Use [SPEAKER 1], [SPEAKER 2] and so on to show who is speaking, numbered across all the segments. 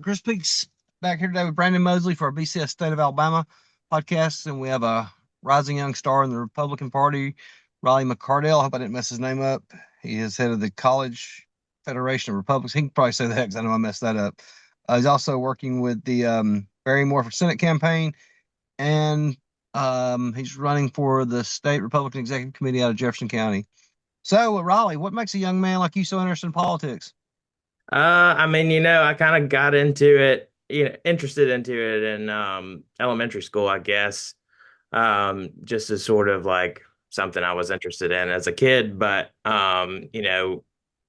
[SPEAKER 1] Chris Peaks back here today with Brandon Moseley for our BCS State of Alabama podcast, and we have a rising young star in the Republican Party, Riley Mcardle. I hope I didn't mess his name up. He is head of the College Federation of Republicans. He can probably say that because I know I messed that up. He's also working with the Barrymore for Senate campaign, and he's running for the State Republican Executive Committee out of Jefferson County. So, Riley, what makes a young man like you so interested in politics?
[SPEAKER 2] I kind of got into it, interested into it in elementary school, I guess. Just as sort of like something I was interested in as a kid, but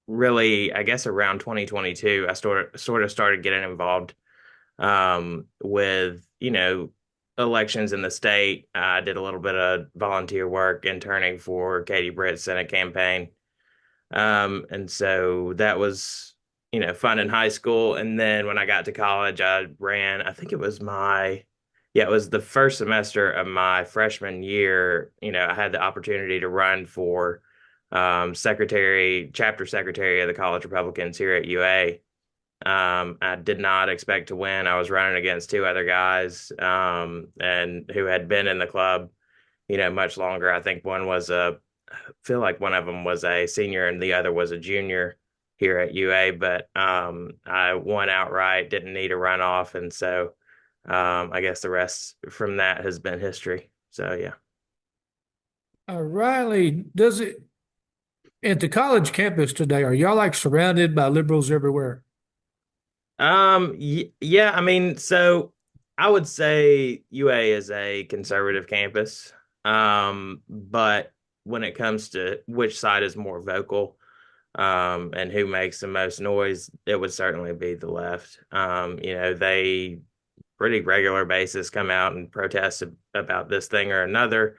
[SPEAKER 2] really, I guess around 2022, I sort of started getting involved with, elections in the state. I did a little bit of volunteer work interning for Katie Britt's Senate campaign. And so that was, fun in high school. And then when I got to college, I ran, I think it was yeah, it was the first semester of my freshman year. I had the opportunity to run for chapter secretary of the College Republicans here at UA. I did not expect to win. I was running against two other guys, and who had been in the club, much longer. I think I feel like one of them was a senior and the other was a junior here at UA, but I won outright, didn't need a runoff, and so I guess the rest from that has been history. So yeah.
[SPEAKER 3] Riley, does it at the college campus today? Are y'all like surrounded by liberals everywhere?
[SPEAKER 2] Yeah, so I would say UA is a conservative campus. But when it comes to which side is more vocal, and who makes the most noise, it would certainly be the left. They pretty regular basis come out and protest about this thing or another.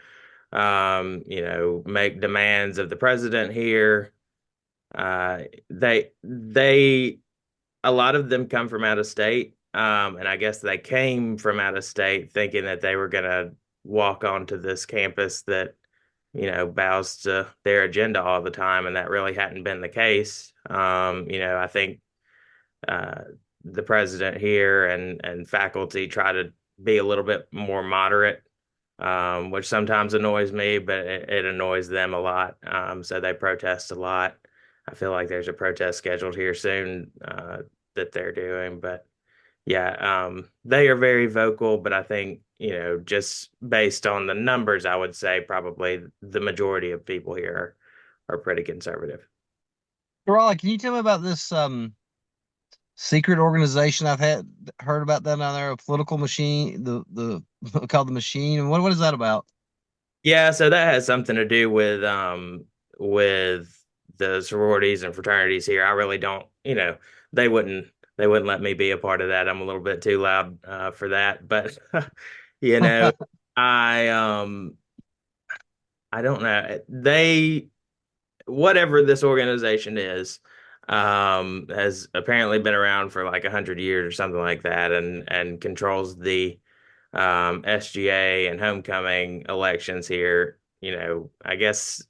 [SPEAKER 2] Make demands of the president here. They a lot of them come from out of state. And I guess they came from out of state thinking that they were going to walk onto this campus that, bows to their agenda all the time. And that really hadn't been the case. I think uh, the president here and faculty try to be a little bit more moderate, which sometimes annoys me, but it annoys them a lot. So they protest a lot. I feel like there's a protest scheduled here soon that they're doing, but yeah, they are very vocal. But I think just based on the numbers, I would say probably the majority of people here are pretty conservative.
[SPEAKER 1] Riley, can you tell me about this secret organization I've had heard about that down there, a political machine, the called the machine. And what is that about?
[SPEAKER 2] Yeah, so that has something to do with the sororities and fraternities here. I really don't, they wouldn't they wouldn't let me be a part of that. I'm a little bit too loud for that. But you know, I I don't know. They whatever this organization is, has apparently been around for like 100 years or something like that, and controls the SGA and homecoming elections here. I guess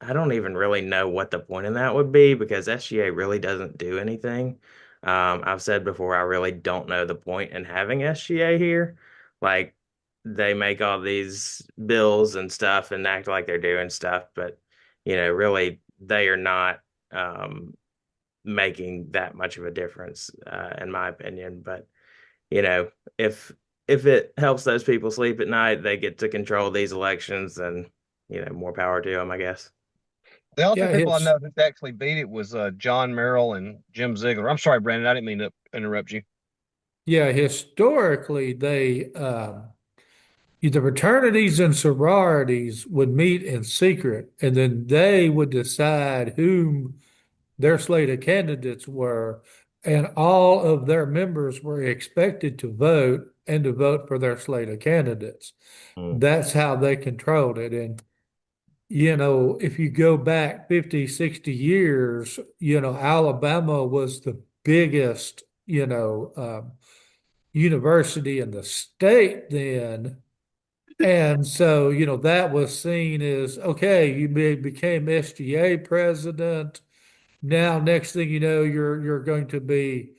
[SPEAKER 2] I don't even really know what the point in that would be because SGA really doesn't do anything. I've said before, I really don't know the point in having SGA here. Like they make all these bills and stuff and act like they're doing stuff, but really they are not making that much of a difference, in my opinion. But you know, if if it helps those people sleep at night, they get to control these elections, and more power to them, I guess.
[SPEAKER 1] The only two
[SPEAKER 3] Yeah,
[SPEAKER 1] people I
[SPEAKER 3] his
[SPEAKER 1] know who actually beat it was John Merrill and Jim Ziegler. I'm sorry, Brandon, I didn't mean to interrupt you.
[SPEAKER 3] yeah, historically the fraternities and sororities would meet in secret, and then they would decide whom their slate of candidates were, and all of their members were expected to vote and to vote for their slate of candidates.
[SPEAKER 2] Mm.
[SPEAKER 3] That's how they controlled it. And if you go back 50, 60 years, Alabama was the biggest, university in the state then. And so, that was seen as okay, became SGA president. Now, next thing you know, you're going to be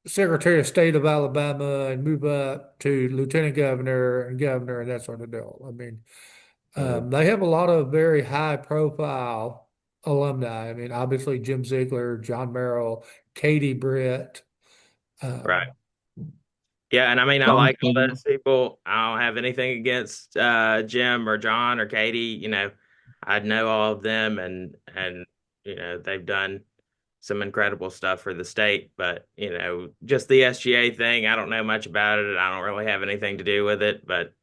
[SPEAKER 3] Secretary of State of Alabama and move up to lieutenant governor and governor and that sort of deal. I mean,
[SPEAKER 2] Mhm.
[SPEAKER 3] they have a lot of very high profile alumni. I mean, obviously Jim Ziegler, John Merrill, Katie Britt.
[SPEAKER 2] Right.
[SPEAKER 3] Um,
[SPEAKER 2] Yeah, and I mean, I
[SPEAKER 1] John
[SPEAKER 2] like all those people. I don't have anything against Jim or John or Katie. I know all of them, and they've done some incredible stuff for the state. But just the SGA thing, I don't know much about it. I don't really have anything to do with it. But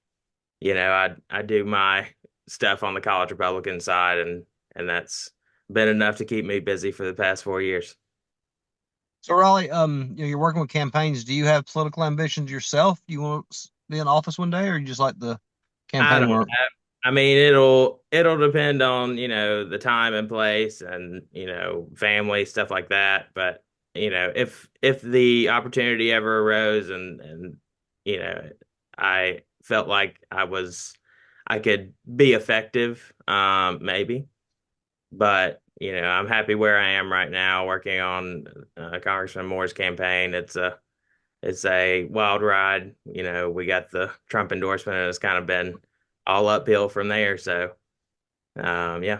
[SPEAKER 2] I do my stuff on the college Republican side, and that's been enough to keep me busy for the past 4 years.
[SPEAKER 1] So Raleigh, you're working with campaigns. Do you have political ambitions yourself? Do you want to be in office one day, or you just like the
[SPEAKER 2] I
[SPEAKER 1] campaign
[SPEAKER 2] don't
[SPEAKER 1] work?
[SPEAKER 2] know. I mean, it'll depend on, the time and place and, family, stuff like that. But, if the opportunity ever arose and, you know, I felt like I could be effective, maybe. But, I'm happy where I am right now working on Congressman Moore's campaign. It's a wild ride. We got the Trump endorsement, and it's kind of been all uphill from there. So, yeah.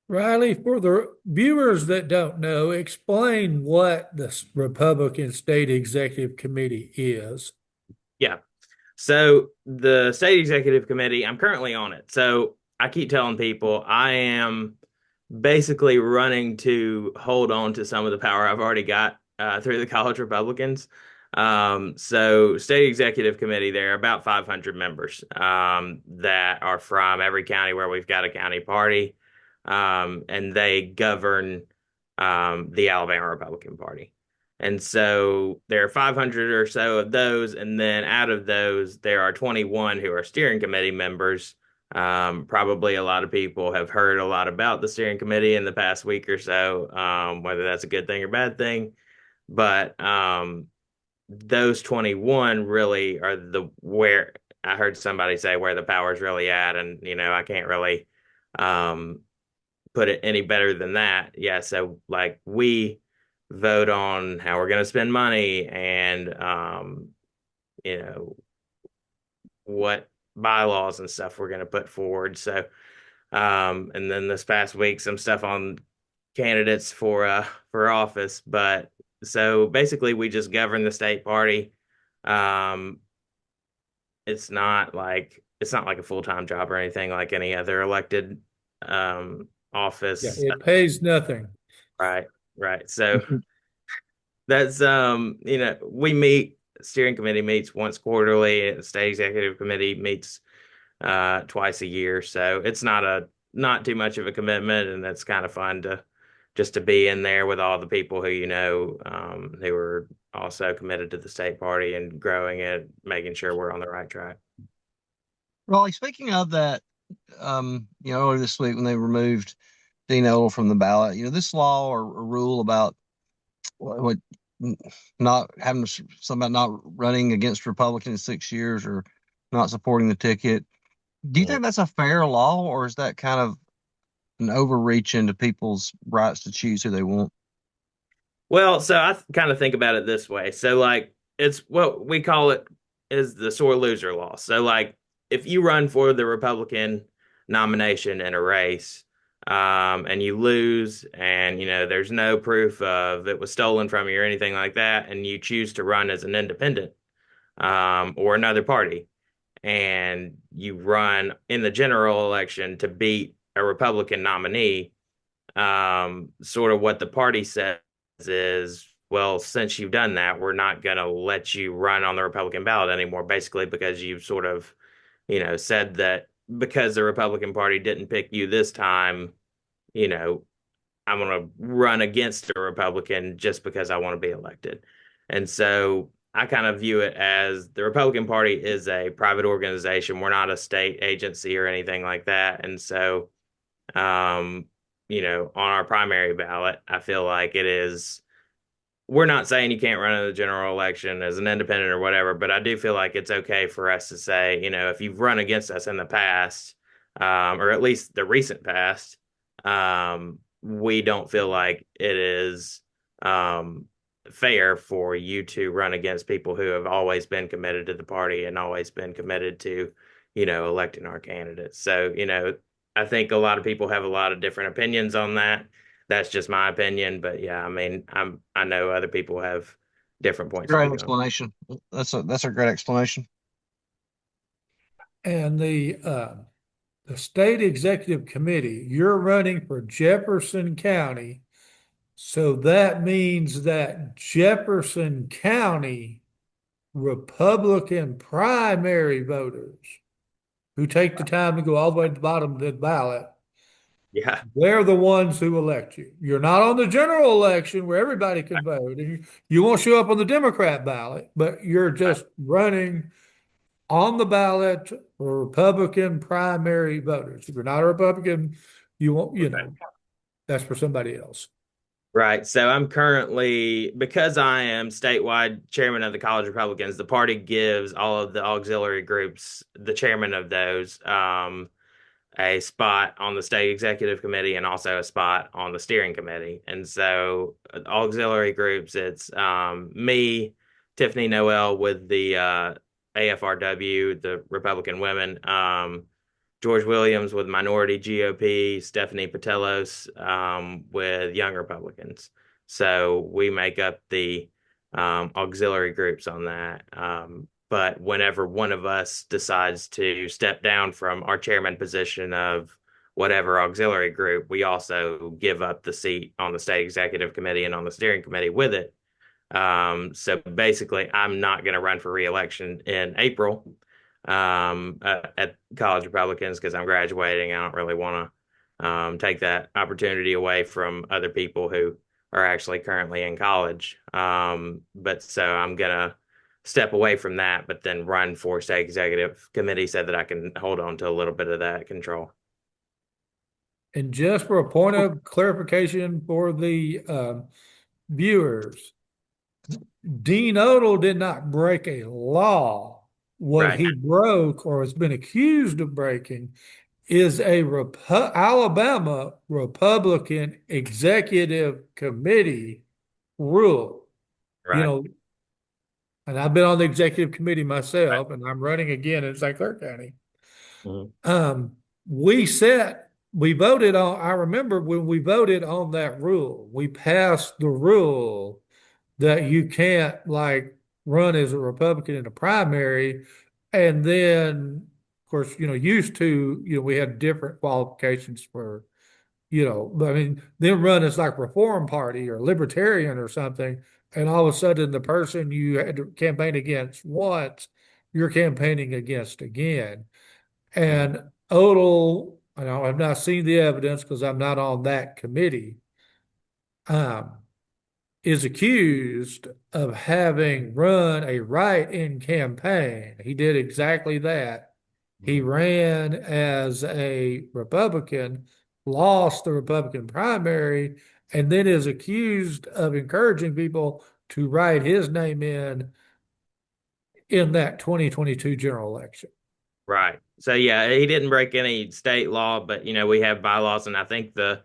[SPEAKER 3] Riley, for the viewers that don't know, explain what the Republican State Executive Committee is.
[SPEAKER 2] Yeah. So the state executive committee, I'm currently on it. So I keep telling people I am basically running to hold on to some of the power I've already got through the college Republicans. So state executive committee, there are about 500 members that are from every county where we've got a county party, and they govern the Alabama Republican Party. And so there are 500 or so of those. And then out of those, there are 21 who are steering committee members. Probably a lot of people have heard a lot about the steering committee in the past week or so, whether that's a good thing or bad thing. But those 21 really are where I heard somebody say where the power's really at. And, I can't really um, put it any better than that. Yeah. So, like, we vote on how we're going to spend money and you know what bylaws and stuff we're going to put forward. So and then this past week some stuff on candidates for office. But so basically we just govern the state party. um it's not like a full-time job or anything like any other elected
[SPEAKER 3] Yeah,
[SPEAKER 2] office.
[SPEAKER 3] it pays nothing.
[SPEAKER 2] Right, right. So that's we meet, steering committee meets once quarterly, and the state executive committee meets twice a year. So it's not too much of a commitment, and it's kind of fun to just to be in there with all the people who are also committed to the state party and growing it, making sure we're on the right track.
[SPEAKER 1] Raleigh, speaking of that, earlier this week when they removed Dean Odle from the ballot, this law or rule about what not having something about not running against Republican in 6 years or not supporting the ticket. Do you
[SPEAKER 2] Mhm.
[SPEAKER 1] think that's a fair law, or is that kind of an overreach into people's rights to choose who they want?
[SPEAKER 2] Well, so I kind of think about it this way. So, like, it's what we call it is the sore loser law. So, like, if you run for the Republican nomination in a race, and you lose, and there's no proof of it was stolen from you or anything like that, and you choose to run as an independent, or another party, and you run in the general election to beat a Republican nominee, sort of what the party says is, well, since you've done that, we're not going to let you run on the Republican ballot anymore, basically because you've sort of, said that because the Republican Party didn't pick you this time, you know, I'm going to run against a Republican just because I want to be elected. And so I kind of view it as the Republican Party is a private organization. We're not a state agency or anything like that. And so um, on our primary ballot, I feel like it is. We're not saying you can't run in the general election as an independent or whatever, but I do feel like it's okay for us to say, if you've run against us in the past, or at least the recent past, we don't feel like it is fair for you to run against people who have always been committed to the party and always been committed to, electing our candidates. So, I think a lot of people have a lot of different opinions on that. That's just my opinion, but yeah, I mean, I know other people have different points of
[SPEAKER 1] Great
[SPEAKER 2] view on it.
[SPEAKER 1] explanation. That's a great explanation.
[SPEAKER 3] And the state executive committee, you're running for Jefferson County. So that means that Jefferson County Republican primary voters who take the time to go all the way to the bottom of the ballot,
[SPEAKER 2] Yeah,
[SPEAKER 3] they're the ones who elect you. You're not on the general election where everybody can vote. And you won't show up on the Democrat ballot, but you're just running on the ballot for Republican primary voters. If you're not a Republican, you won't, that's for somebody else.
[SPEAKER 2] right. So I'm currently, because I am statewide chairman of the College Republicans, the party gives all of the auxiliary groups, the chairman of those, a spot on the state executive committee and also a spot on the steering committee. And so auxiliary groups, it's me, Tiffany Noel with the AFRW, the Republican women, George Williams with minority GOP, Stephanie Patelos with Young Republicans. So we make up the auxiliary groups on that. But whenever one of us decides to step down from our chairman position of whatever auxiliary group, we also give up the seat on the state executive committee and on the steering committee with it. So basically, I'm not going to run for reelection in April at College Republicans because I'm graduating. I don't really want to take that opportunity away from other people who are actually currently in college. But so I'm going to step away from that, but then run for state executive committee so that I can hold on to a little bit of that control.
[SPEAKER 3] And just for a point of clarification for the viewers, Dean Odle did not break a law. What
[SPEAKER 2] Right.
[SPEAKER 3] he broke or has been accused of breaking is a Alabama Republican Executive Committee rule.
[SPEAKER 2] Right.
[SPEAKER 3] And I've been on the executive committee myself, and I'm running again in St. Clair County.
[SPEAKER 2] Mm-hmm.
[SPEAKER 3] We voted on, I remember when we voted on that rule, we passed the rule that you can't like run as a Republican in a primary. And then, of course, used to, we had different qualifications for, I mean, then run as like Reform Party or Libertarian or something. And all of a sudden, the person you had to campaign against once, you're campaigning against again. And Odle, I've not seen the evidence because I'm not on that committee, is accused of having run a write-in campaign. He did exactly that. He ran as a Republican, lost the Republican primary, and then is accused of encouraging people to write his name in that 2022 general election.
[SPEAKER 2] Right. So yeah, he didn't break any state law, but we have bylaws, and I think the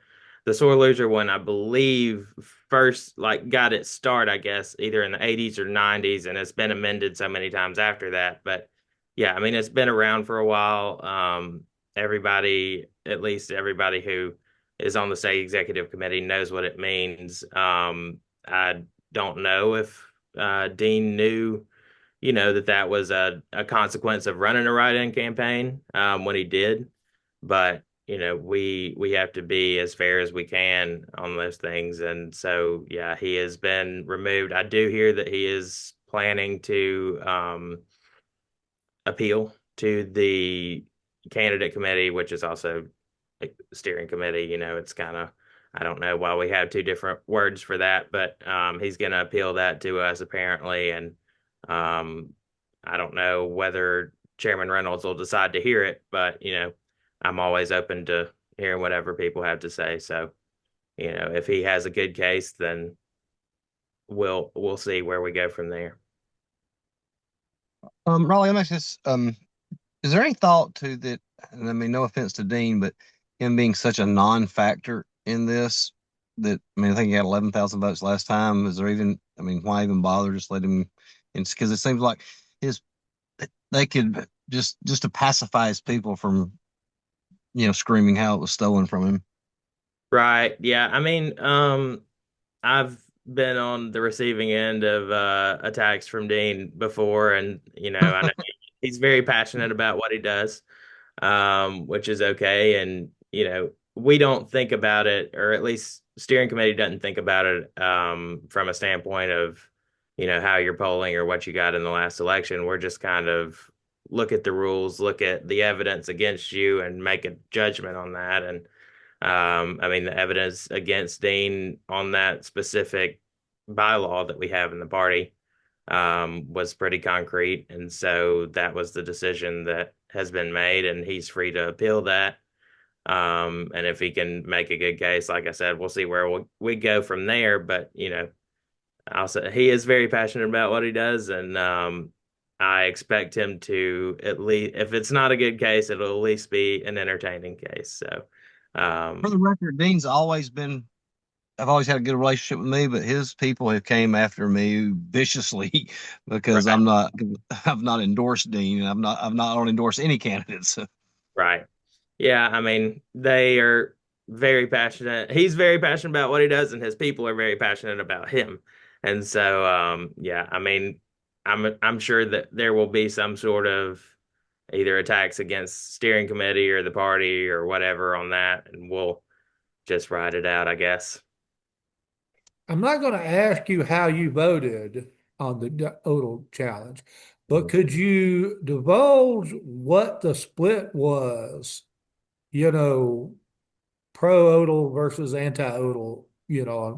[SPEAKER 2] sore loser one, I believe, first like got its start, I guess, either in the 80s or 90s, and it's been amended so many times after that. But yeah, I mean, it's been around for a while. Everybody, at least everybody who is on the state executive committee knows what it means. I don't know if Dean knew that was a consequence of running a write-in campaign when he did. But, we have to be as fair as we can on those things. And so, yeah, he has been removed. I do hear that he is planning to appeal to the candidate committee, which is also a steering committee. It's kind of, I don't know why we have two different words for that, but he's going to appeal that to us apparently. And I don't know whether Chairman Reynolds will decide to hear it, but I'm always open to hearing whatever people have to say. So, if he has a good case, then we'll see where we go from there.
[SPEAKER 1] Raleigh, let me ask this. Is there any thought to that? And I mean, no offense to Dean, but him being such a non-factor in this, that, I mean, I think he had 11,000 votes last time. Is there even, I mean, why even bother? Just let him, and because it seems like his, they could just to pacify his people from, screaming how it was stolen from him.
[SPEAKER 2] Right. Yeah. I mean, I've been on the receiving end of attacks from Dean before, and I know he's very passionate about what he does, which is okay. And we don't think about it, or at least steering committee doesn't think about it from a standpoint of how you're polling or what you got in the last election. We're just kind of look at the rules, look at the evidence against you, and make a judgment on that. And I mean, the evidence against Dean on that specific bylaw that we have in the party was pretty concrete. And so that was the decision that has been made, and he's free to appeal that. And if he can make a good case, like I said, we'll see where we go from there. But, I'll say he is very passionate about what he does. And I expect him to, at least, if it's not a good case, it'll at least be an entertaining case. So,
[SPEAKER 1] For the record, Dean's always been, I've always had a good relationship with me, but his people have came after me viciously because
[SPEAKER 2] right.
[SPEAKER 1] I've not endorsed Dean, and I've not don't endorse any candidates.
[SPEAKER 2] Right. Yeah, I mean, they are very passionate. He's very passionate about what he does, and his people are very passionate about him. And so, yeah, I mean, I'm sure that there will be some sort of either attacks against steering committee or the party or whatever on that, and we'll just ride it out, I guess.
[SPEAKER 3] I'm not going to ask you how you voted on the Odle challenge, but could you divulge what the split was, you know, pro Odle versus anti Odle,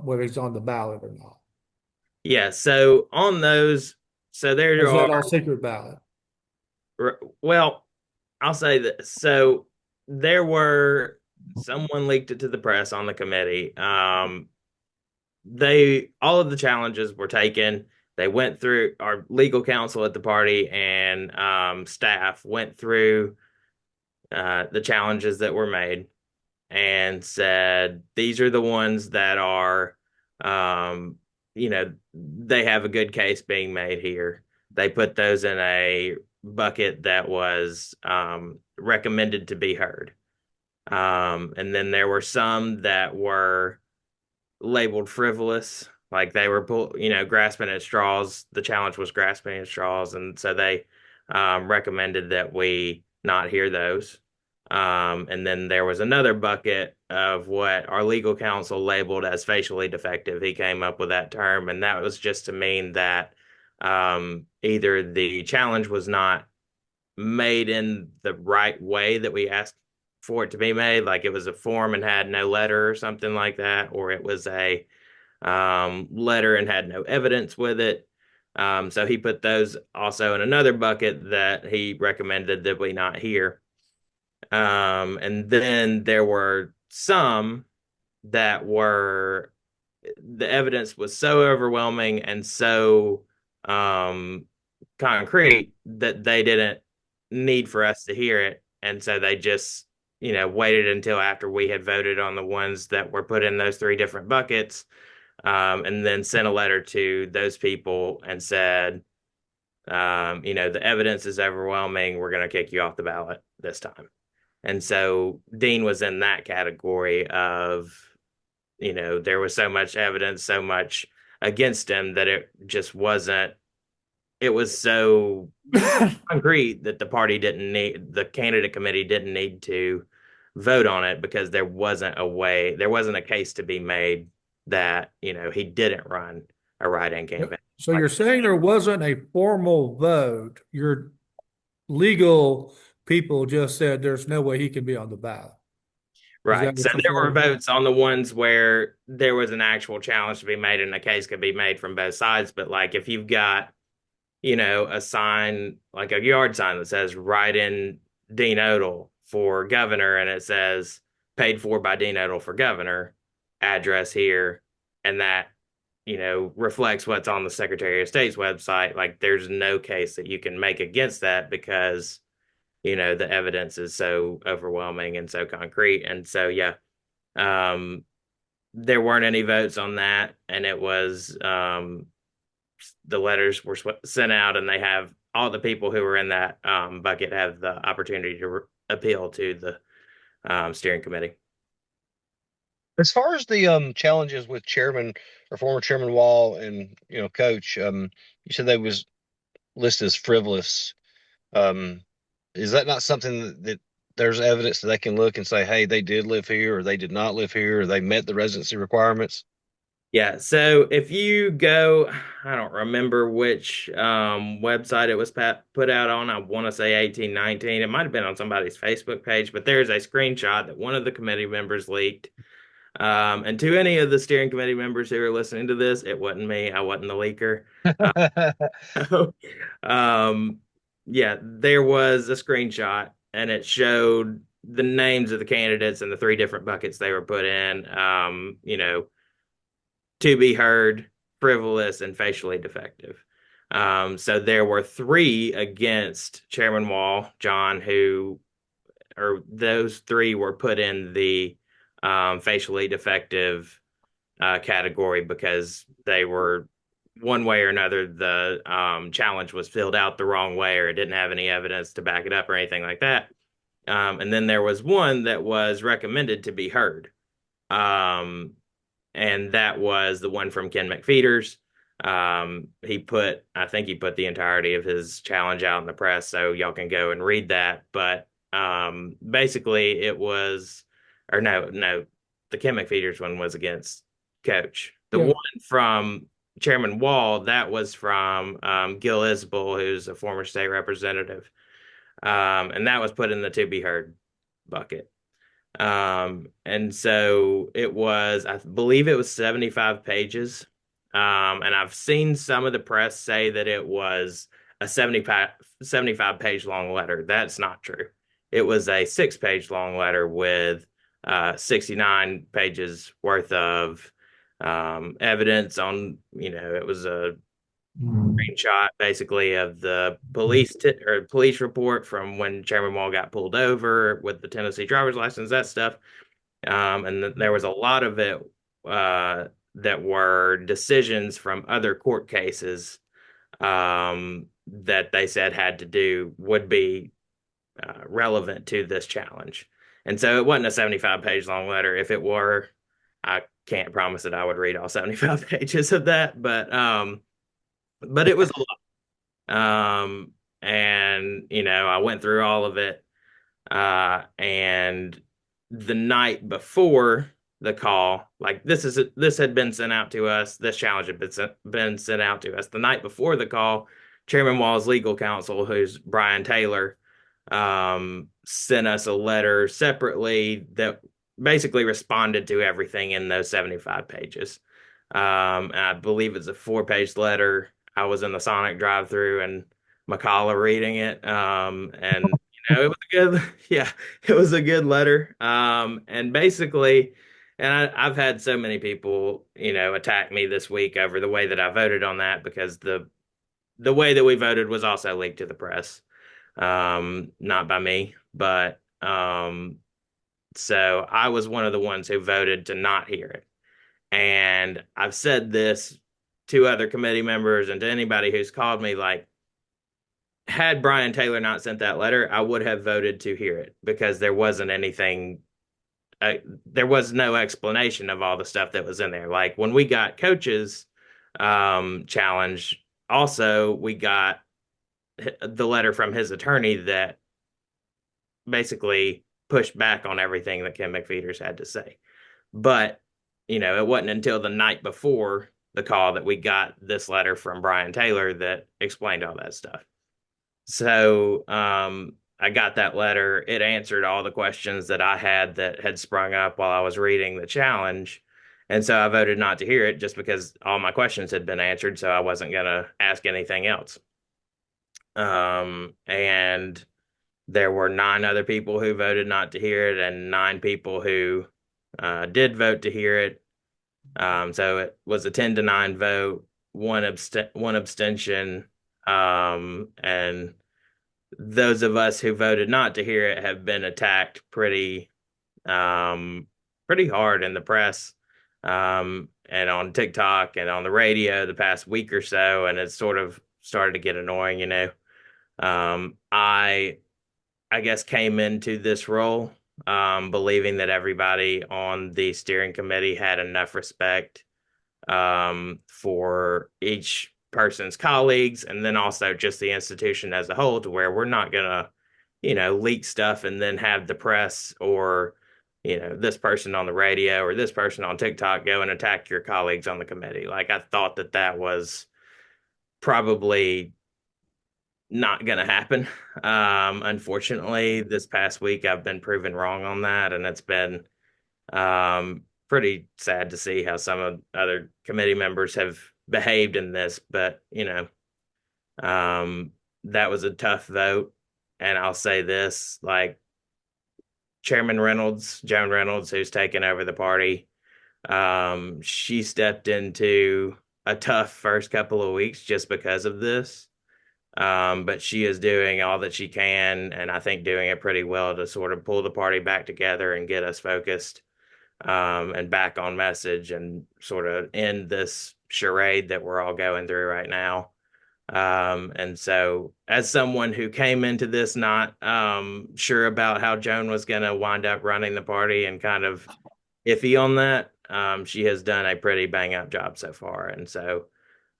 [SPEAKER 3] whether he's on the ballot or not?
[SPEAKER 2] Yeah, so on those, so
[SPEAKER 3] Or
[SPEAKER 2] there
[SPEAKER 3] is
[SPEAKER 2] are,
[SPEAKER 3] that all secret ballot?
[SPEAKER 2] well, I'll say that. So there were, someone leaked it to the press on the committee. All of the challenges were taken. They went through, our legal counsel at the party and staff went through the challenges that were made and said these are the ones that are, they have a good case being made here. They put those in a bucket that was recommended to be heard. And then there were some that were labeled frivolous, like they were grasping at straws. The challenge was grasping at straws, and so they recommended that we not hear those. And then there was another bucket of what our legal counsel labeled as facially defective. He came up with that term, and that was just to mean that either the challenge was not made in the right way that we asked for it to be made, like it was a form and had no letter or something like that, or it was a letter and had no evidence with it. So he put those also in another bucket that he recommended that we not hear. And then there were some that were, the evidence was so overwhelming and so concrete that they didn't need for us to hear it. And so they just, waited until after we had voted on the ones that were put in those three different buckets, and then sent a letter to those people and said, the evidence is overwhelming. We're going to kick you off the ballot this time. And so Dean was in that category of, there was so much evidence, so much against him that it just wasn't, it was so concrete that the candidate committee didn't need to vote on it because there wasn't a case to be made that, he didn't run a write-in campaign.
[SPEAKER 3] So you're saying there wasn't a formal vote. Your legal people just said there's no way he can be on the ballot.
[SPEAKER 2] Right. So there were votes on the ones where there was an actual challenge to be made and a case could be made from both sides. But like if you've got, a sign, like a yard sign that says write in Dean Odle for governor, and it says paid for by Dean Odle for governor, address here, and that, reflects what's on the Secretary of State's website, like there's no case that you can make against that because, the evidence is so overwhelming and so concrete. And so, yeah, there weren't any votes on that, and it was the letters were sent out, and they have all the people who were in that bucket have the opportunity to appeal to the steering committee.
[SPEAKER 1] As far as the challenges with Chairman or former Chairman Wall and Coach, you said they was listed as frivolous. Um, is that not something that there's evidence that they can look and say, hey, they did live here or they did not live here or they met the residency requirements?
[SPEAKER 2] Yeah, so if you go, I don't remember which website it was put out on. I want to say 1819. It might have been on somebody's Facebook page, but there's a screenshot that one of the committee members leaked. And to any of the steering committee members who are listening to this, it wasn't me. I wasn't the leaker. Um, yeah, there was a screenshot, and it showed the names of the candidates and the three different buckets they were put in. To be heard, frivolous, and facially defective. So there were three against Chairman Wahl, John, or those three were put in the facially defective category because they were one way or another. The challenge was filled out the wrong way, or it didn't have any evidence to back it up or anything like that. And then there was one that was recommended to be heard. And that was the one from Ken McFeeters. I think he put the entirety of his challenge out in the press, so y'all can go and read that. But basically, it was, or no, the Ken McFeeters one was against Coach. The
[SPEAKER 3] Yeah.
[SPEAKER 2] one from Chairman Wall, that was from Gil Isbell, who's a former state representative, and that was put in the to be heard bucket. And so I believe it was 75 pages. And I've seen some of the press say that it was a 75 page long letter. That's not true. It was a 6 page long letter with 69 pages worth of evidence on, it was a screenshot basically of the police report from when Chairman Wall got pulled over with the Tennessee driver's license, that stuff. And there was a lot of it that were decisions from other court cases that they said would be relevant to this challenge. And so it wasn't a 75 page long letter. If it were, I can't promise that I would read all 75 pages of that, but it was a lot. And I went through all of it. And the night before the call, like this had been sent out to us. This challenge had been sent out to us the night before the call. Chairman Wall's legal counsel, who's Brian Taylor, sent us a letter separately that basically responded to everything in those 75 pages. And I believe it's a 4 page letter. I was in the Sonic drive-through and McCalla reading it. And it was a good, yeah, it was a good letter. And basically, I've had so many people, attack me this week over the way that I voted on that because the way that we voted was also leaked to the press, not by me, but so I was one of the ones who voted to not hear it. And I've said this to other committee members and to anybody who's called me, like, had Brian Taylor not sent that letter, I would have voted to hear it because there wasn't anything, there was no explanation of all the stuff that was in there. Like when we got Coach's challenge, also we got the letter from his attorney that basically pushed back on everything that Ken McFeeters had to say. But, it wasn't until the night before the call that we got this letter from Brian Taylor that explained all that stuff. So I got that letter. It answered all the questions that I had that had sprung up while I was reading the challenge. And so I voted not to hear it just because all my questions had been answered. So I wasn't going to ask anything else. And there were 9 other people who voted not to hear it and 9 people who did vote to hear it. So it was a 10-9 vote, one abstention. And those of us who voted not to hear it have been attacked pretty hard in the press. and on TikTok and on the radio the past week or so, and it's sort of started to get annoying, you know. I guess came into this role believing that everybody on the steering committee had enough respect for each person's colleagues, and then also just the institution as a whole, to where we're not gonna, you know, leak stuff and then have the press or, you know, this person on the radio or this person on TikTok go and attack your colleagues on the committee. Like, I thought that that was probably not going to happen. Unfortunately, this past week I've been proven wrong on that, and it's been pretty sad to see how some of other committee members have behaved in this. But you know, that was a tough vote, and I'll say this: like Chairman Reynolds, Joan Reynolds, who's taken over the party, she stepped into a tough first couple of weeks just because of this. But she is doing all that she can, and I think doing it pretty well to sort of pull the party back together and get us focused and back on message and sort of end this charade that we're all going through right now. And so, as someone who came into this not sure about how Joan was going to wind up running the party and kind of iffy on that, she has done a pretty bang up job so far. And so,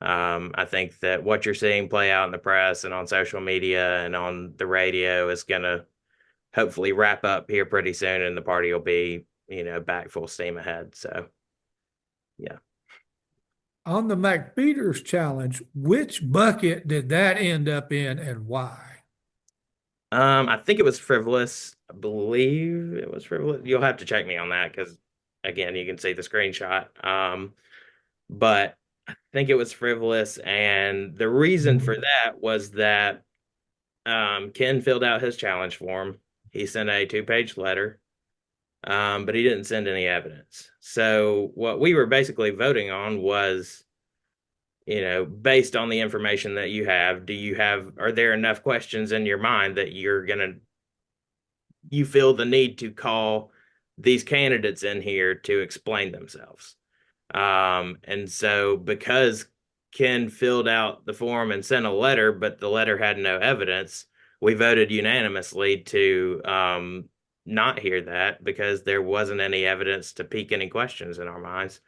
[SPEAKER 2] I think that what you're seeing play out in the press and on social media and on the radio is going to hopefully wrap up here pretty soon, and the party will be, you know, back full steam ahead. So, yeah.
[SPEAKER 3] On the McPeters challenge, which bucket did that end up in and why?
[SPEAKER 2] I think it was frivolous. I believe it was frivolous. You'll have to check me on that because, again, you can see the screenshot. But I think it was frivolous, and the reason for that was that Ken filled out his challenge form. He sent a 2-page letter, but he didn't send any evidence. So what we were basically voting on was, you know, based on the information that you have, are there enough questions in your mind that you feel the need to call these candidates in here to explain themselves? And so because Ken filled out the form and sent a letter, but the letter had no evidence, we voted unanimously to not hear that because there wasn't any evidence to pique any questions in our minds.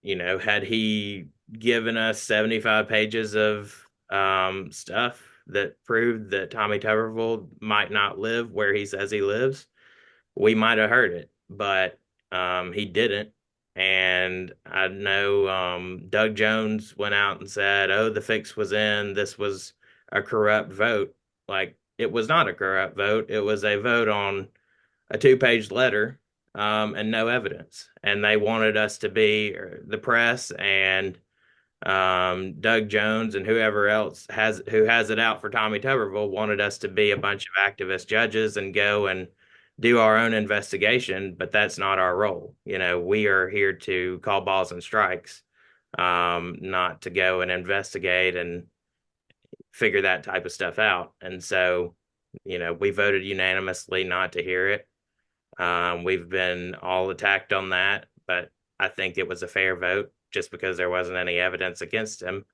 [SPEAKER 2] You know, had he given us 75 pages of stuff that proved that Tommy Tuberville might not live where he says he lives, we might have heard it, but he didn't. And I know Doug Jones went out and said, oh, the fix was in. This was a corrupt vote. Like, it was not a corrupt vote. It was a vote on a 2-page letter and no evidence. And they wanted us to be, the press and Doug Jones and whoever else who has it out for Tommy Tuberville wanted us to be a bunch of activist judges and go and do our own investigation, but that's not our role. You know, we are here to call balls and strikes, not to go and investigate and figure that type of stuff out. And so, you know, we voted unanimously not to hear it. We've been all attacked on that, but I think it was a fair vote just because there wasn't any evidence against him.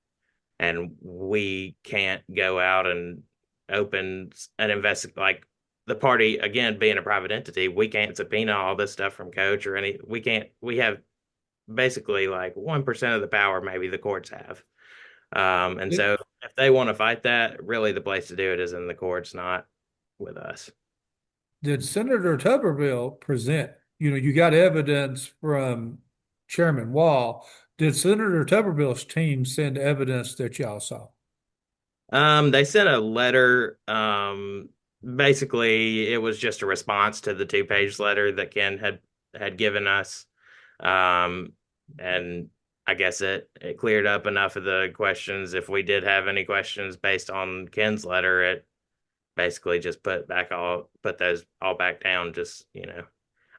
[SPEAKER 2] And we can't go out and open an like the party, again, being a private entity, we can't subpoena all this stuff from Coach or we have basically like 1% of the power maybe the courts have. And so if they want to fight that, really the place to do it is in the courts, not with us.
[SPEAKER 3] Did Senator Tuberville present, you know, you got evidence from Chairman Wahl. Did Senator Tuberville's team send evidence that y'all saw?
[SPEAKER 2] They sent a letter. Basically, it was just a response to the 2-page letter that Ken had given us. And I guess it cleared up enough of the questions. If we did have any questions based on Ken's letter, it basically just put those all back down. Just, you know,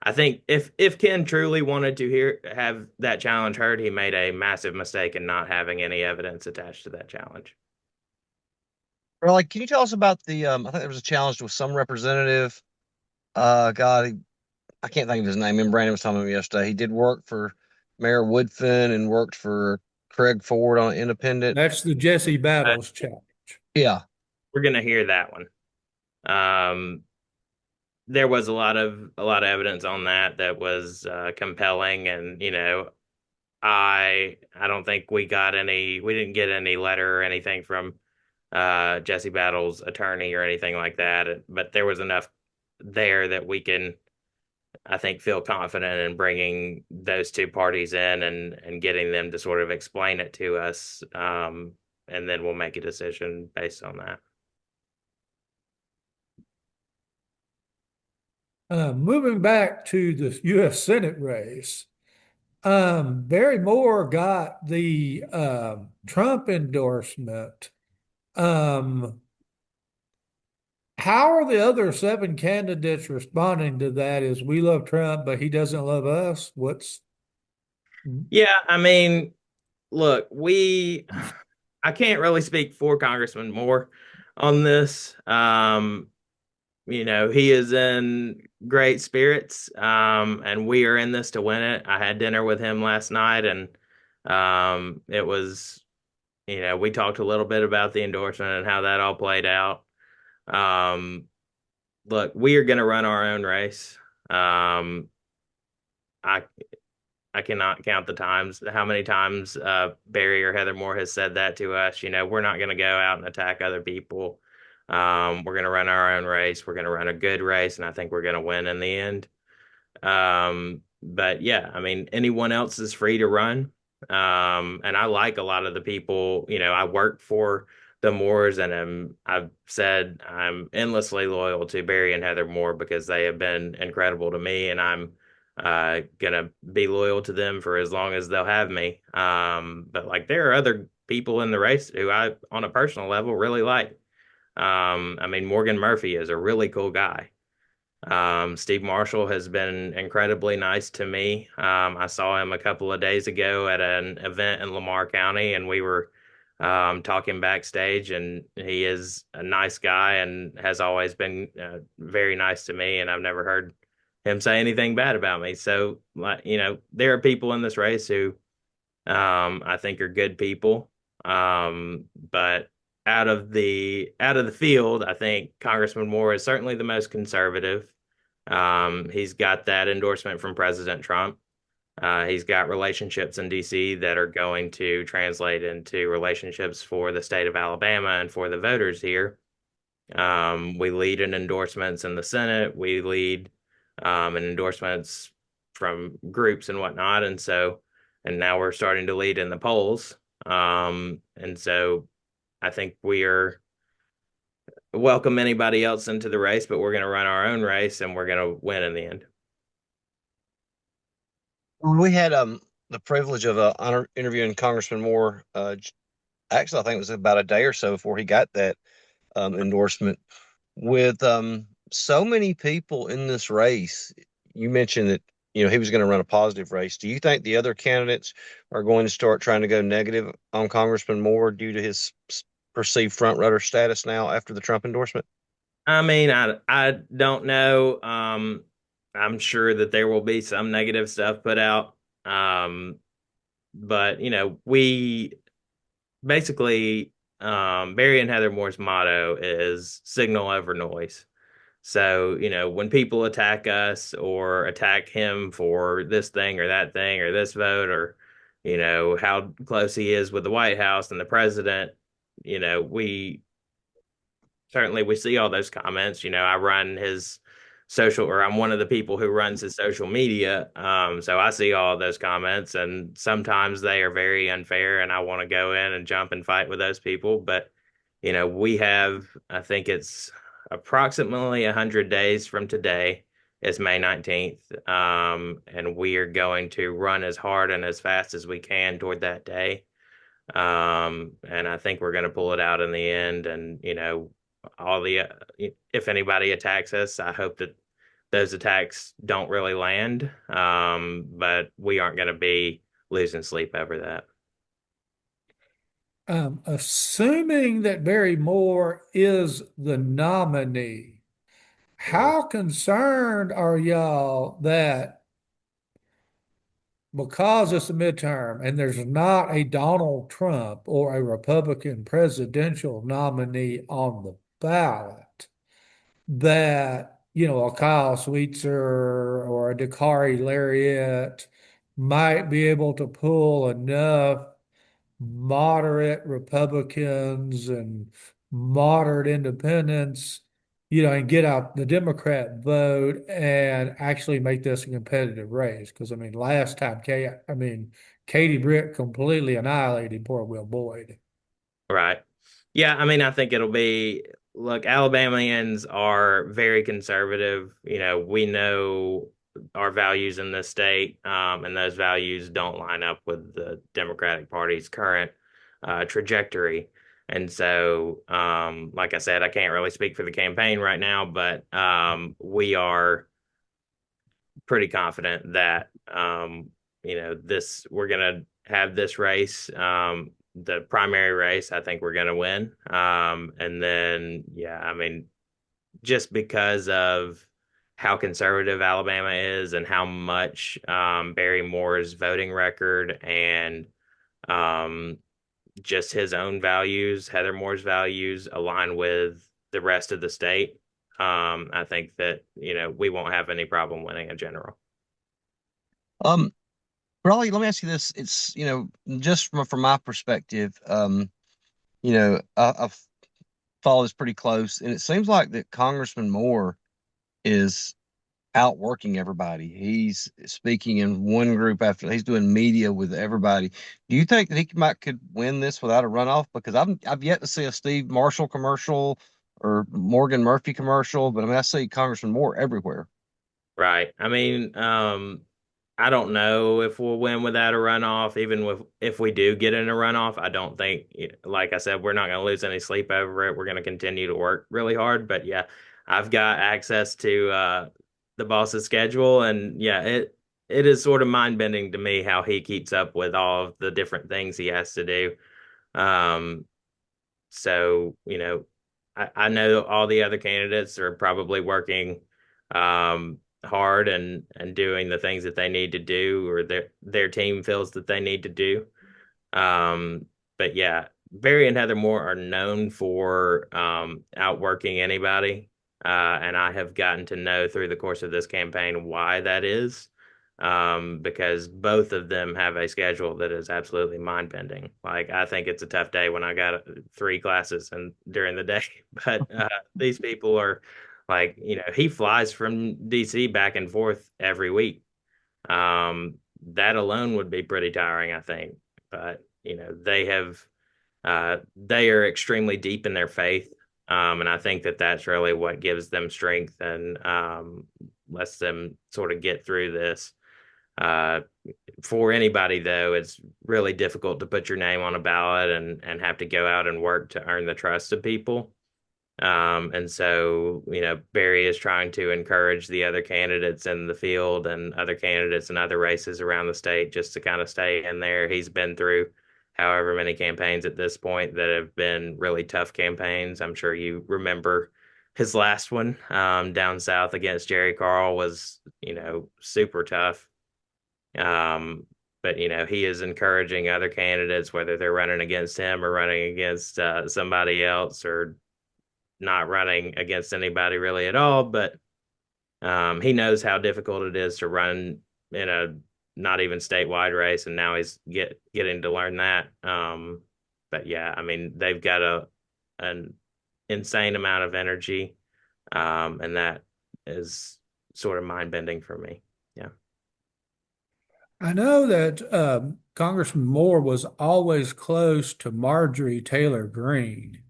[SPEAKER 2] I think if Ken truly wanted to have that challenge heard, he made a massive mistake in not having any evidence attached to that challenge.
[SPEAKER 1] Riley, can you tell us about the? I think there was a challenge with some representative. God, I can't think of his name. And Brandon was telling me yesterday. He did work for Mayor Woodfin and worked for Craig Ford on Independent.
[SPEAKER 3] That's the Jesse Battles challenge.
[SPEAKER 1] Yeah.
[SPEAKER 2] We're gonna hear that one. Um, there was a lot of evidence on that was compelling, and I don't think we didn't get any letter or anything from Jesse Battle's attorney or anything like that, but there was enough there that we can, I think, feel confident in bringing those two parties in and getting them to sort of explain it to us, and then we'll make a decision based on that.
[SPEAKER 3] Moving back to the U.S. Senate race, Barry Moore got the Trump endorsement. Um, how are the other seven candidates responding to that? Is we love Trump, but he doesn't love us? What's
[SPEAKER 2] Yeah, I mean, look, I can't really speak for Congressman Moore on this. He is in great spirits, and we are in this to win it. I had dinner with him last night, and it was, we talked a little bit about the endorsement and how that all played out. Um, Look, we are going to run our own race. I I cannot count the times, how many times Barry or Heather Moore has said that to us. We're not going to go out and attack other people. We're going to run our own race. We're going to run a good race, and I think we're going to win in the end. But yeah, I mean, anyone else is free to run. And I like a lot of the people. I work for the Moores, and I've said I'm endlessly loyal to Barry and Heather Moore because they have been incredible to me, and I'm gonna be loyal to them for as long as they'll have me. But like there are other people in the race who I, on a personal level, really like. I mean, Morgan Murphy is a really cool guy. Steve Marshall has been incredibly nice to me. I saw him a couple of days ago at an event in Lamar County, and we were talking backstage, and he is a nice guy and has always been very nice to me, and I've never heard him say anything bad about me. So, like, there are people in this race who I think are good people. But out of the field, I think Congressman Moore is certainly the most conservative. He's got that endorsement from President Trump. He's got relationships in DC that are going to translate into relationships for the state of Alabama and for the voters here. We lead in endorsements in the Senate. We lead in endorsements from groups and whatnot. And now we're starting to lead in the polls. And so I think we are welcome anybody else into the race, but we're going to run our own race and we're going to win in the end.
[SPEAKER 1] We had the privilege of interviewing Congressman Moore. Actually, I think it was about a day or so before he got that endorsement. With so many people in this race, you mentioned that he was going to run a positive race. Do you think the other candidates are going to start trying to go negative on Congressman Moore due to his perceived front runner status now after the Trump endorsement?
[SPEAKER 2] I mean, I don't know. I'm sure that there will be some negative stuff put out. But we basically, Barry and Heather Moore's motto is signal over noise. So, when people attack us or attack him for this thing or that thing or this vote or, how close he is with the White House and the president, we certainly we see all those comments. I run his social, or I'm one of the people who runs his social media. So I see all those comments, and sometimes they are very unfair, and I want to go in and jump and fight with those people. But we have, I think it's approximately 100 days from today. It's May 19th, and we are going to run as hard and as fast as we can toward that day. And I think we're going to pull it out in the end. And all the if anybody attacks us, I hope that those attacks don't really land. But we aren't going to be losing sleep over that.
[SPEAKER 3] assuming that Barry Moore is the nominee, How concerned are y'all that because it's a midterm and there's not a Donald Trump or a Republican presidential nominee on the ballot, that, a Kyle Sweetser or a Dakari Lariat might be able to pull enough moderate Republicans and moderate independents, and get out the Democrat vote and actually make this a competitive race. Because I mean, last time, Katie Britt completely annihilated poor Will Boyd.
[SPEAKER 2] Right. Yeah, I mean, I think it'll be, look, Alabamians are very conservative. We know our values in this state, and those values don't line up with the Democratic Party's current trajectory. And so, like I said, I can't really speak for the campaign right now, but we are pretty confident that we're gonna have this race, the primary race. I think we're gonna win, and then yeah, I mean, just because of how conservative Alabama is and how much Barry Moore's voting record and um, just his own values, Heather Moore's values, align with the rest of the state. I think that we won't have any problem winning a general.
[SPEAKER 1] Um, Raleigh, let me ask you this. It's, just from my perspective, I've followed this pretty close, and it seems like that Congressman Moore is outworking everybody. He's speaking in one group after he's doing media with everybody. Do you think that he could win this without a runoff? Because I've yet to see a Steve Marshall commercial or Morgan Murphy commercial, but I mean I see Congressman Moore everywhere.
[SPEAKER 2] Right. I mean, I don't know if we'll win without a runoff. Even if we do get in a runoff, I don't think, like I said, we're not going to lose any sleep over it. We're going to continue to work really hard. But yeah, I've got access to the boss's schedule, and yeah, it is sort of mind bending to me how he keeps up with all of the different things he has to do. Um, so I know all the other candidates are probably working hard and doing the things that they need to do, or their team feels that they need to do. But yeah, Barry and Heather Moore are known for outworking anybody. And I have gotten to know through the course of this campaign why that is. Because both of them have a schedule that is absolutely mind bending. Like, I think it's a tough day when I got three classes and during the day, but these people are like, he flies from DC back and forth every week. That alone would be pretty tiring, I think. But they are extremely deep in their faith, and I think that that's really what gives them strength and lets them sort of get through this. Uh, for anybody, though, it's really difficult to put your name on a ballot and have to go out and work to earn the trust of people. And so, Barry is trying to encourage the other candidates in the field and other candidates in other races around the state just to kind of stay in there. He's been through however many campaigns at this point that have been really tough campaigns. I'm sure you remember his last one down south against Jerry Carl was, super tough. But he is encouraging other candidates, whether they're running against him or running against somebody else or not running against anybody really at all. But he knows how difficult it is to run in a not even statewide race, and now he's getting to learn that. But yeah, I mean, they've got an insane amount of energy, and that is sort of mind bending for me. Yeah.
[SPEAKER 3] I know that Congressman Moore was always close to Marjorie Taylor Greene.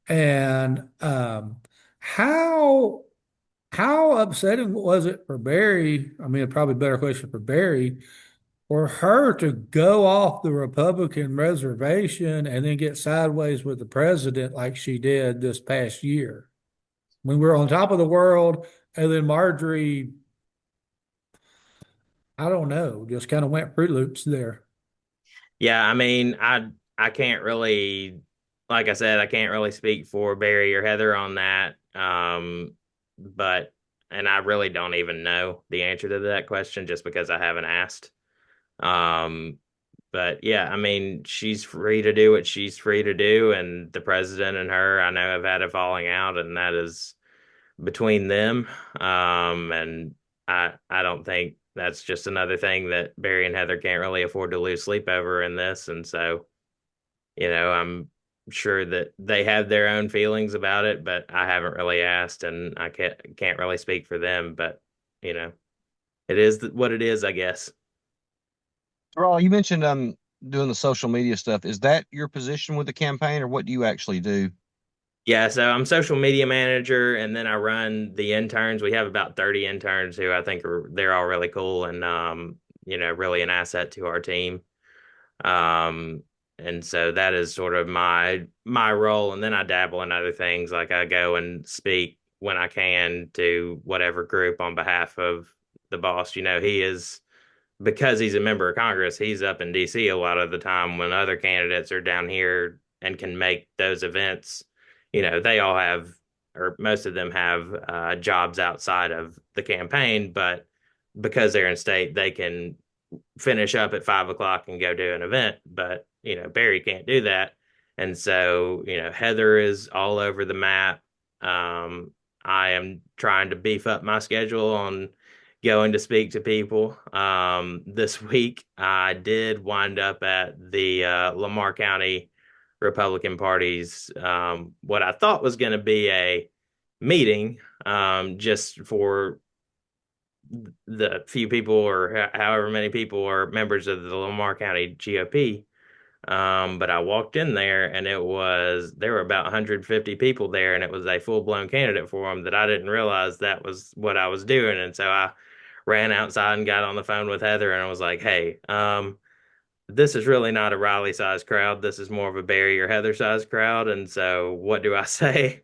[SPEAKER 3] And how how upsetting was it for Barry? I mean, probably a better question for Barry, for her to go off the Republican reservation and then get sideways with the president like she did this past year. When we were on top of the world, and then Marjorie, I don't know, just kind of went Fruit Loops there.
[SPEAKER 2] Yeah, I mean, I can't really, like I said, I can't really speak for Barry or Heather on that. but and I really don't even know the answer to that question just because I haven't asked. Um, but yeah, I mean, she's free to do what she's free to do, and the president and her, I know, have had a falling out, and that is between them. And I don't think that's just another thing that Barry and Heather can't really afford to lose sleep over in this. And so, I'm sure that they have their own feelings about it, but I haven't really asked, and I can't really speak for them. But you know, it is what it is, I guess.
[SPEAKER 1] Raw, you mentioned doing the social media stuff. Is that your position with the campaign, or what do you actually do?
[SPEAKER 2] Yeah, so I'm social media manager, and then I run the interns. We have about 30 interns who I think they're all really cool and really an asset to our team. Um, and so that is sort of my role. And then I dabble in other things, like I go and speak when I can to whatever group on behalf of the boss. He is, because he's a member of Congress, he's up in DC a lot of the time when other candidates are down here and can make those events. They all have, or most of them have, jobs outside of the campaign, but because they're in state, they can finish up at 5 o'clock and go do an event. But Barry can't do that, and so Heather is all over the map. I am trying to beef up my schedule on going to speak to people. This week, I did wind up at the Lamar County Republican Party's what I thought was going to be a meeting, just for the few people or however many people are members of the Lamar County GOP. But I walked in there and there were about 150 people there, and it was a full blown candidate forum that I didn't realize that was what I was doing. And so I ran outside and got on the phone with Heather, and I was like, hey, this is really not a Riley sized crowd. This is more of a Barry or Heather sized crowd. And so what do I say?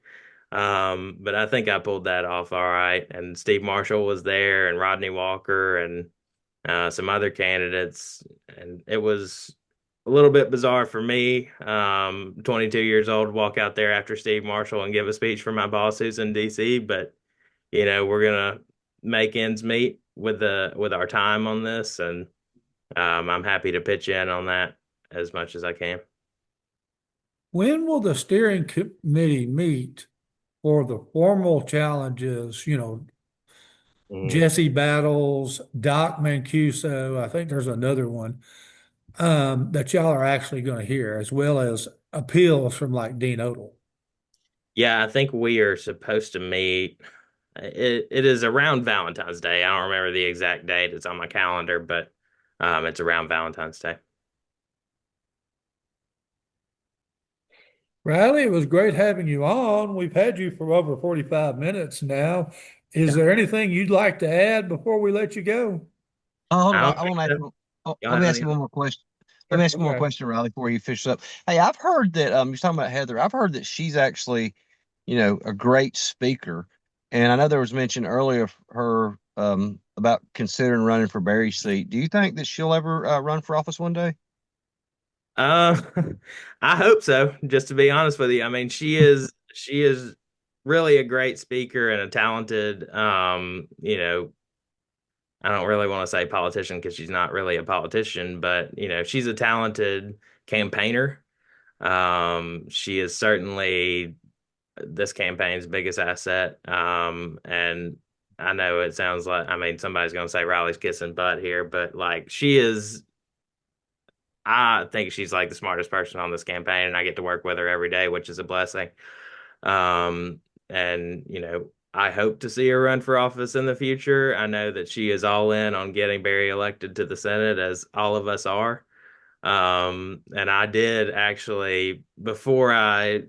[SPEAKER 2] But I think I pulled that off all right. And Steve Marshall was there, and Rodney Walker, and some other candidates. And it was a little bit bizarre for me, 22 years old, walk out there after Steve Marshall and give a speech for my boss who's in DC. But we're gonna make ends meet with our time on this, and I'm happy to pitch in on that as much as I can.
[SPEAKER 3] When will the steering committee meet for the formal challenges?
[SPEAKER 2] Mhm.
[SPEAKER 3] Jesse Battles, Doc Mancuso, I think there's another one that y'all are actually going to hear, as well as appeals from like Dean Odle.
[SPEAKER 2] Yeah, I think we are supposed to meet. It is around Valentine's Day. I don't remember the exact date. It's on my calendar, but it's around Valentine's Day.
[SPEAKER 3] Riley, it was great having you on. We've had you for over 45 minutes now. Is there anything you'd like to add before we let you go?
[SPEAKER 1] Oh, hold
[SPEAKER 2] I
[SPEAKER 1] on.
[SPEAKER 2] don't
[SPEAKER 1] I
[SPEAKER 2] think
[SPEAKER 1] want to ask
[SPEAKER 2] so.
[SPEAKER 1] you. Oh,
[SPEAKER 2] Y'all
[SPEAKER 1] let me
[SPEAKER 2] have
[SPEAKER 1] ask
[SPEAKER 2] any?
[SPEAKER 1] you one more question. Let me ask you one more
[SPEAKER 3] Okay.
[SPEAKER 1] question, Riley, before you finish up. Hey, I've heard that you're talking about Heather. I've heard that she's actually, a great speaker. And I know there was mention earlier of her about considering running for Barry's seat. Do you think that she'll ever run for office one day?
[SPEAKER 2] Uh, I hope so. Just to be honest with you, I mean, she is really a great speaker and a talented, I don't really want to say politician because she's not really a politician, but she's a talented campaigner. She is certainly this campaign's biggest asset. And I know it sounds like, I mean, somebody's going to say Riley's kissing butt here, but like she is, I think she's like the smartest person on this campaign, and I get to work with her every day, which is a blessing. Um, and I hope to see her run for office in the future. I know that she is all in on getting Barry elected to the Senate, as all of us are. And I did actually, before I'll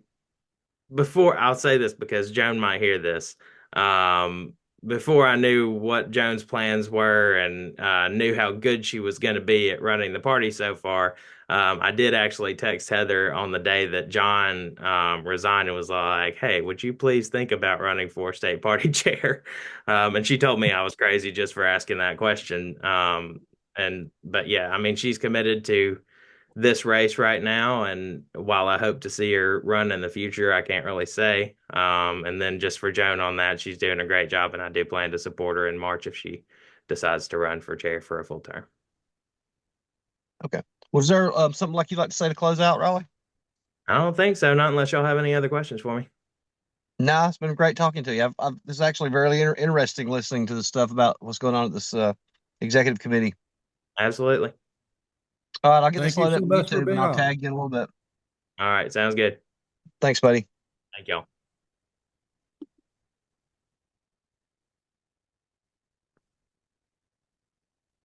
[SPEAKER 2] say this because Joan might hear this. Um, Before I knew what Joan's plans were and knew how good she was going to be at running the party so far, I did actually text Heather on the day that John resigned and was like, "Hey, would you please think about running for state party chair?" And she told me I was crazy just for asking that question. But yeah, I mean, she's committed to this race right now. And while I hope to see her run in the future, I can't really say. And then just for Joan on that, she's doing a great job, and I do plan to support her in March if she decides to run for chair for a full term.
[SPEAKER 1] Okay. Was there something like you'd like to say to close out, Riley?
[SPEAKER 2] I don't think so, not unless y'all have any other questions for me.
[SPEAKER 1] No, it's been great talking to you. This is actually very interesting listening to the stuff about what's going on at this executive committee.
[SPEAKER 2] Absolutely.
[SPEAKER 1] All right, I'll get
[SPEAKER 3] Thank
[SPEAKER 1] this
[SPEAKER 3] you
[SPEAKER 1] loaded
[SPEAKER 3] so
[SPEAKER 1] up on
[SPEAKER 3] much for
[SPEAKER 1] YouTube and
[SPEAKER 3] being
[SPEAKER 1] I'll
[SPEAKER 3] on.
[SPEAKER 1] tag you in a little bit.
[SPEAKER 2] All right, sounds good.
[SPEAKER 1] Thanks, buddy.
[SPEAKER 2] Thank y'all.